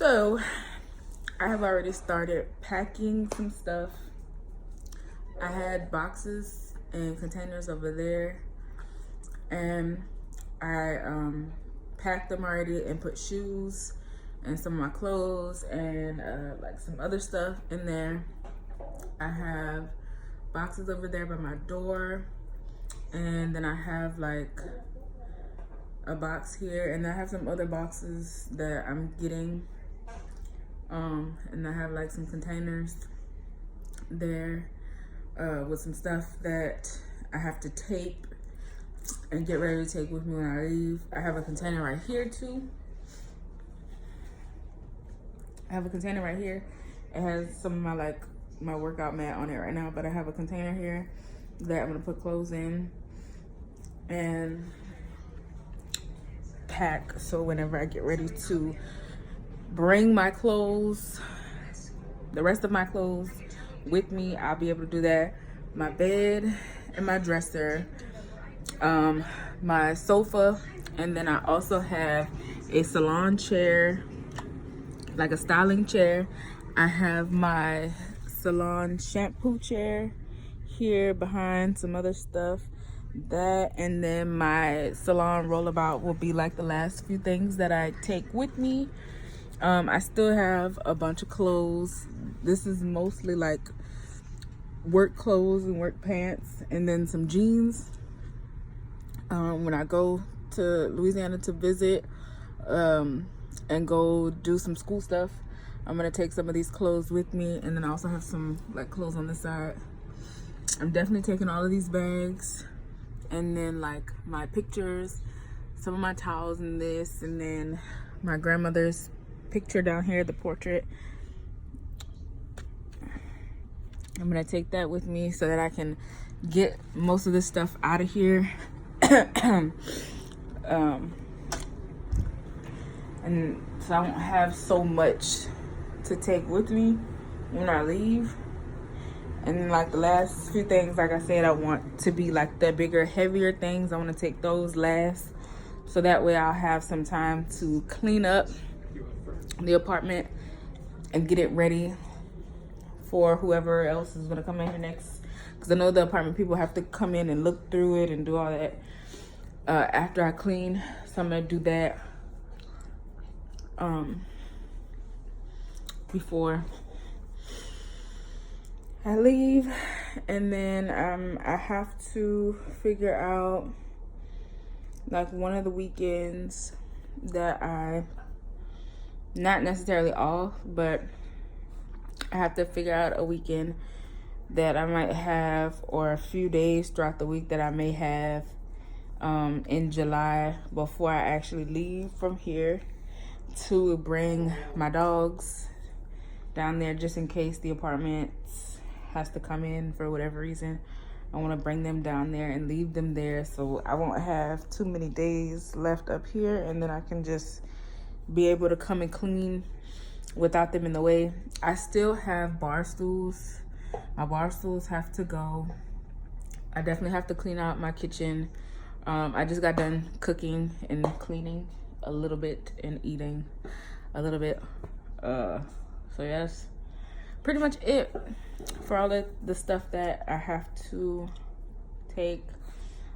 So I have already started packing some stuff. I had boxes and containers over there, and I packed them already and put shoes and some of my clothes and like some other stuff in there. I have boxes over there by my door, and then I have like a box here, and I have some other boxes that I'm getting, and I have like some containers there with some stuff that I have to tape and get ready to take with me when I leave. I have a container right here too. I have a container right here. It has some of my workout mat on it right now, but I have a container here that I'm gonna put clothes in and pack, so whenever I get ready to bring my clothes, the rest of my clothes with me, I'll be able to do that. My bed and my dresser, my sofa, and then I also have a salon chair, like a styling chair. I have my salon shampoo chair here behind some other stuff. That, and then my salon rollabout will be like the last few things that I take with me. I still have a bunch of clothes. This is mostly like work clothes and work pants, and then some jeans. When I go to Louisiana to visit and go do some school stuff, I'm gonna take some of these clothes with me, and then I also have some like clothes on the side. I'm definitely taking all of these bags, and then like my pictures, some of my towels in this, and then my grandmother's picture down here, the portrait. I'm gonna take that with me so that I can get most of this stuff out of here. And so I won't have so much to take with me when I leave. And then like the last few things, like I said, I want to be like the bigger, heavier things. I want to take those last, so that way I'll have some time to clean up the apartment and get it ready for whoever else is going to come in here next. Because I know the apartment people have to come in and look through it and do all that after I clean. So I'm going to do that before I leave. And then I have to figure out like one of the weekends that I, not necessarily off, but I have to figure out a weekend that I might have, or a few days throughout the week that I may have in July before I actually leave from here, to bring my dogs down there, just in case the apartment has to come in for whatever reason. I want to bring them down there and leave them there, so I won't have too many days left up here, and then I can just be able to come and clean without them in the way. I still have bar stools. My bar stools have to go. I definitely have to clean out my kitchen. I just got done cooking and cleaning a little bit and eating a little bit. So yeah, that's pretty much it for all of the stuff that I have to take.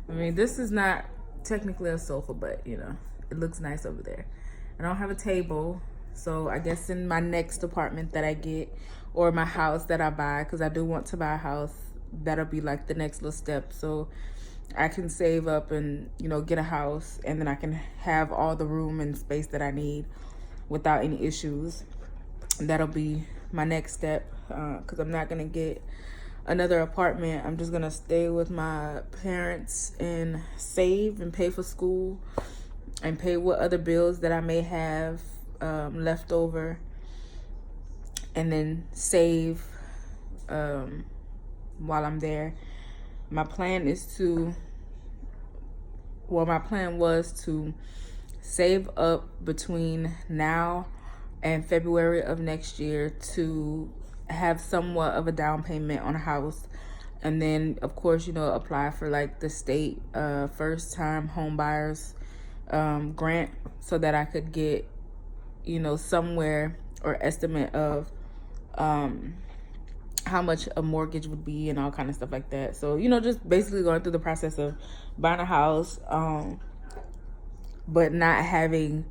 I mean, this is not technically a sofa, but you know, it looks nice over there. I don't have a table, so I guess in my next apartment that I get, or my house that I buy, because I do want to buy a house, that'll be like the next little step, so I can save up and, you know, get a house, and then I can have all the room and space that I need without any issues. That'll be my next step, because I'm not gonna get another apartment. I'm just gonna stay with my parents and save and pay for school and pay what other bills that I may have left over, and then save while I'm there. My plan is to, well, my plan was to save up between now and February of next year to have somewhat of a down payment on a house, and then of course, you know, apply for like the state first time home buyers grant, so that I could get, you know, somewhere or estimate of how much a mortgage would be and all kind of stuff like that. So, you know, just basically going through the process of buying a house, but not having,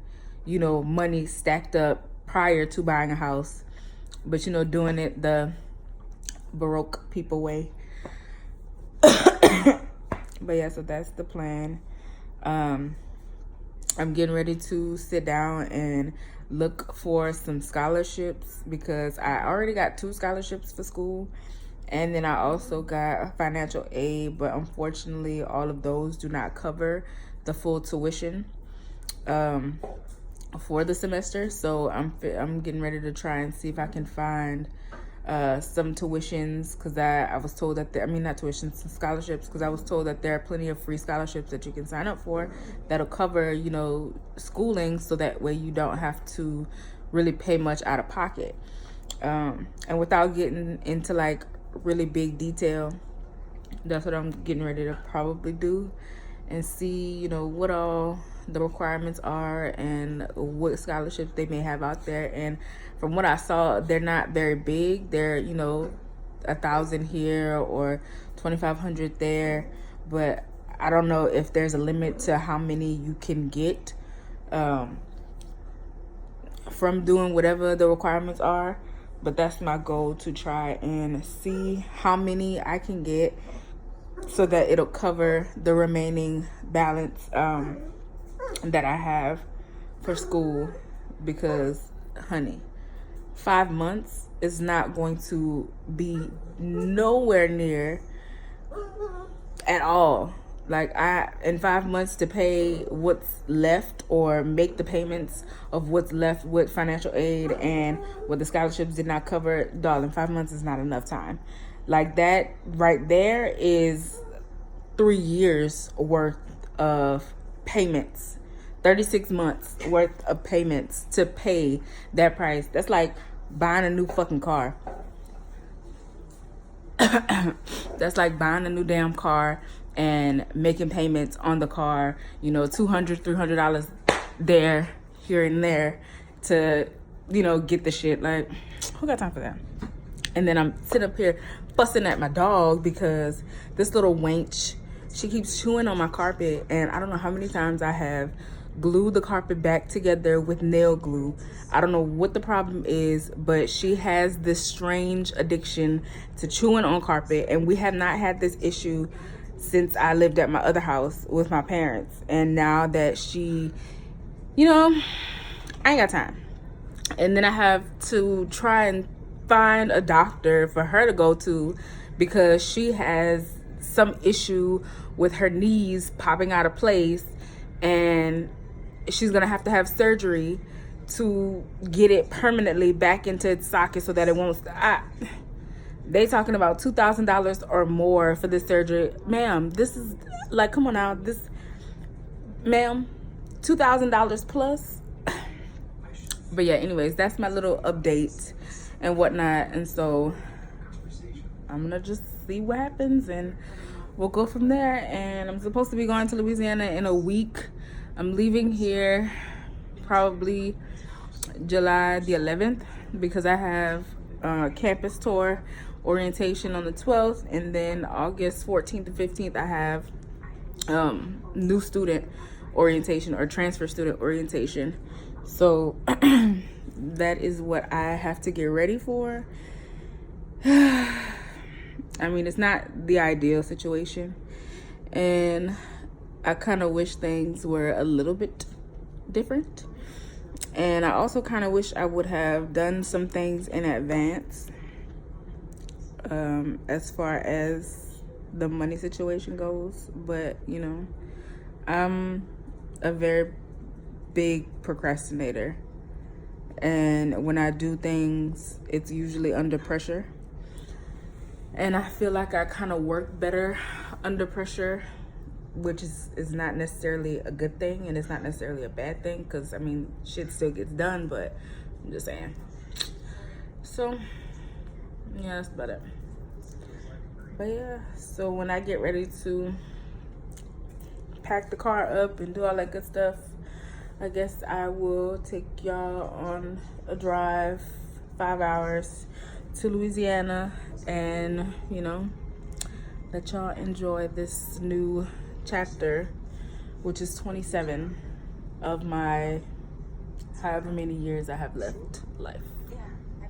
you know, money stacked up prior to buying a house, but, you know, doing it the Baroque people way. But yeah, so that's the plan. I'm getting ready to sit down and look for some scholarships, because I already got 2 scholarships for school, and then I also got financial aid, but unfortunately all of those do not cover the full tuition for the semester. So I'm getting ready to try and see if I can find some tuitions, because I was told that not tuitions, some scholarships, because I was told that there are plenty of free scholarships that you can sign up for that'll cover, you know, schooling, so that way you don't have to really pay much out of pocket. And without getting into like really big detail, that's what I'm getting ready to probably do, and see, you know, what all the requirements are and what scholarships they may have out there. And from what I saw, they're not very big. They're, you know, 1,000 here or 2,500 there, but I don't know if there's a limit to how many you can get from doing whatever the requirements are. But that's my goal, to try and see how many I can get, so that it'll cover the remaining balance that I have for school. Because, honey, 5 months is not going to be nowhere near at all. Like, in 5 months to pay what's left, or make the payments of what's left with financial aid and what the scholarships did not cover, darling, 5 months is not enough time. Like, that right there is 3 years worth of payments. 36 months worth of payments to pay that price. That's like buying a new fucking car. That's like buying a new damn car and making payments on the car, you know, $200, $300 there, here and there, to, you know, get the shit. Like, who got time for that? And then I'm sitting up here fussing at my dog because this little wench, she keeps chewing on my carpet, and I don't know how many times I have glued the carpet back together with nail glue. I don't know what the problem is, but she has this strange addiction to chewing on carpet, and we have not had this issue since I lived at my other house with my parents. And now that she, you know, I ain't got time. And then I have to try and find a doctor for her to go to, because she has some issue with her knees popping out of place, and she's gonna have to have surgery to get it permanently back into its socket so that it won't stop. They talking about $2,000 or more for this surgery. Ma'am, this is like, come on now, this, ma'am, $2,000 plus. But yeah, anyways, that's my little update and whatnot. And so I'm gonna just see what happens, and we'll go from there. And I'm supposed to be going to Louisiana in a week. I'm leaving here probably July the 11th, because I have campus tour orientation on the 12th, and then August 14th to 15th I have new student orientation, or transfer student orientation. So that is what I have to get ready for. I mean, it's not the ideal situation, and I kind of wish things were a little bit different. And I also kind of wish I would have done some things in advance, as far as the money situation goes. But, you know, I'm a very big procrastinator, and when I do things, it's usually under pressure. And I feel like I kind of work better under pressure, which is not necessarily a good thing, and it's not necessarily a bad thing, because, I mean, shit still gets done, but I'm just saying. So, yeah, that's about it. But yeah, so when I get ready to pack the car up and do all that good stuff, I guess I will take y'all on a drive, 5 hours to Louisiana, and let y'all enjoy this new chapter, which is 27 of my however many years I have left life.